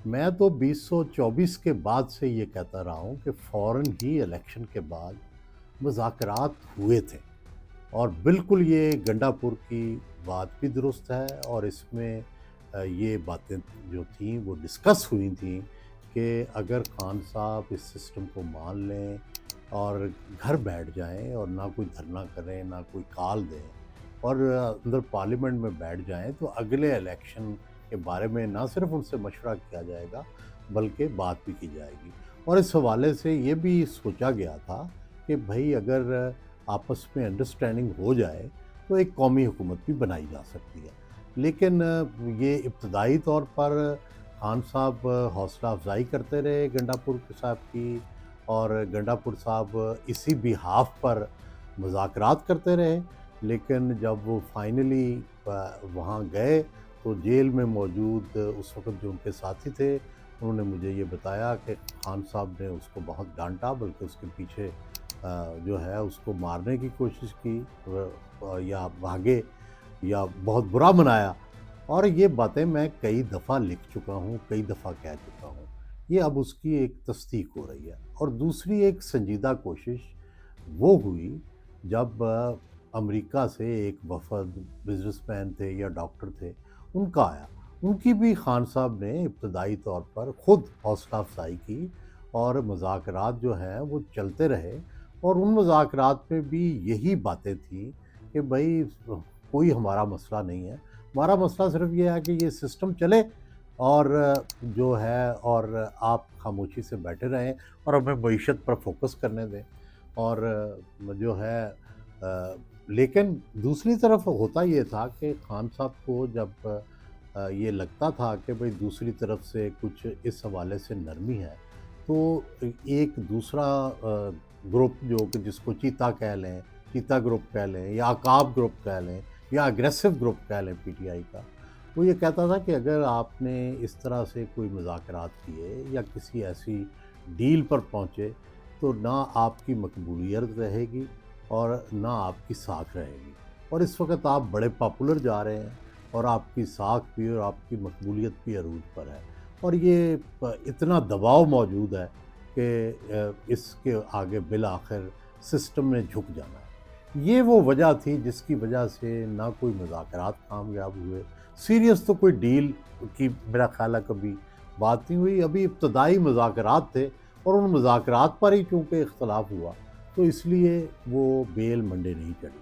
میں تو 2024 کے بعد سے یہ کہتا رہا ہوں کہ فوراً ہی الیکشن کے بعد مذاکرات ہوئے تھے، اور بالکل یہ گنڈا پور کی بات بھی درست ہے، اور اس میں یہ باتیں جو تھیں وہ ڈسکس ہوئی تھیں کہ اگر خان صاحب اس سسٹم کو مان لیں اور گھر بیٹھ جائیں اور نہ کوئی دھرنا کریں نہ کوئی کال دیں اور اندر پارلیمنٹ میں بیٹھ جائیں تو اگلے الیکشن کے بارے میں نہ صرف ان سے مشورہ کیا جائے گا بلکہ بات بھی کی جائے گی۔ اور اس حوالے سے یہ بھی سوچا گیا تھا کہ بھائی اگر آپس میں انڈرسٹینڈنگ ہو جائے تو ایک قومی حکومت بھی بنائی جا سکتی ہے۔ لیکن یہ ابتدائی طور پر خان صاحب حوصلہ افزائی کرتے رہے گنڈا پور صاحب کی، اور گنڈا پور صاحب اسی بیہاف پر مذاکرات کرتے رہے، لیکن جب وہ فائنلی وہاں گئے تو جیل میں موجود اس وقت جو ان کے ساتھی تھے انہوں نے مجھے یہ بتایا کہ خان صاحب نے اس کو بہت ڈانٹا، بلکہ اس کے پیچھے جو ہے اس کو مارنے کی کوشش کی، یا بھاگے یا بہت برا منایا۔ اور یہ باتیں میں کئی دفعہ لکھ چکا ہوں، کئی دفعہ کہہ چکا ہوں، یہ اب اس کی ایک تصدیق ہو رہی ہے۔ اور دوسری ایک سنجیدہ کوشش وہ ہوئی جب امریکہ سے ایک وفد بزنس مین تھے یا ڈاکٹر تھے ان کا آیا، ان کی بھی خان صاحب نے ابتدائی طور پر خود حوصلہ افزائی کی، اور مذاکرات جو ہیں وہ چلتے رہے، اور ان مذاکرات میں بھی یہی باتیں تھیں کہ بھائی کوئی ہمارا مسئلہ نہیں ہے، ہمارا مسئلہ صرف یہ ہے کہ یہ سسٹم چلے، اور جو ہے اور آپ خاموشی سے بیٹھے رہیں اور ہمیں معیشت پر فوکس کرنے دیں، اور جو ہے لیکن دوسری طرف ہوتا یہ تھا کہ خان صاحب کو جب یہ لگتا تھا کہ بھئی دوسری طرف سے کچھ اس حوالے سے نرمی ہے، تو ایک دوسرا گروپ جو کہ جس کو چیتا کہہ لیں، چیتا گروپ کہہ لیں یا عقاب گروپ کہہ لیں یا اگریسو گروپ کہہ لیں پی ٹی آئی کا، وہ یہ کہتا تھا کہ اگر آپ نے اس طرح سے کوئی مذاکرات کیے یا کسی ایسی ڈیل پر پہنچے تو نہ آپ کی مقبولیت رہے گی اور نہ آپ کی ساکھ رہے گی، اور اس وقت آپ بڑے پاپولر جا رہے ہیں اور آپ کی ساکھ بھی اور آپ کی مقبولیت بھی عروج پر ہے، اور یہ اتنا دباؤ موجود ہے کہ اس کے آگے بالآخر سسٹم نے جھک جانا ہے۔ یہ وہ وجہ تھی جس کی وجہ سے نہ کوئی مذاکرات کامیاب ہوئے، سیریس تو کوئی ڈیل کی میرا خیال ہے کبھی بات نہیں ہوئی، ابھی ابتدائی مذاکرات تھے، اور ان مذاکرات پر ہی چونکہ اختلاف ہوا تو اس لیے وہ بیل منڈے نہیں چڑھی۔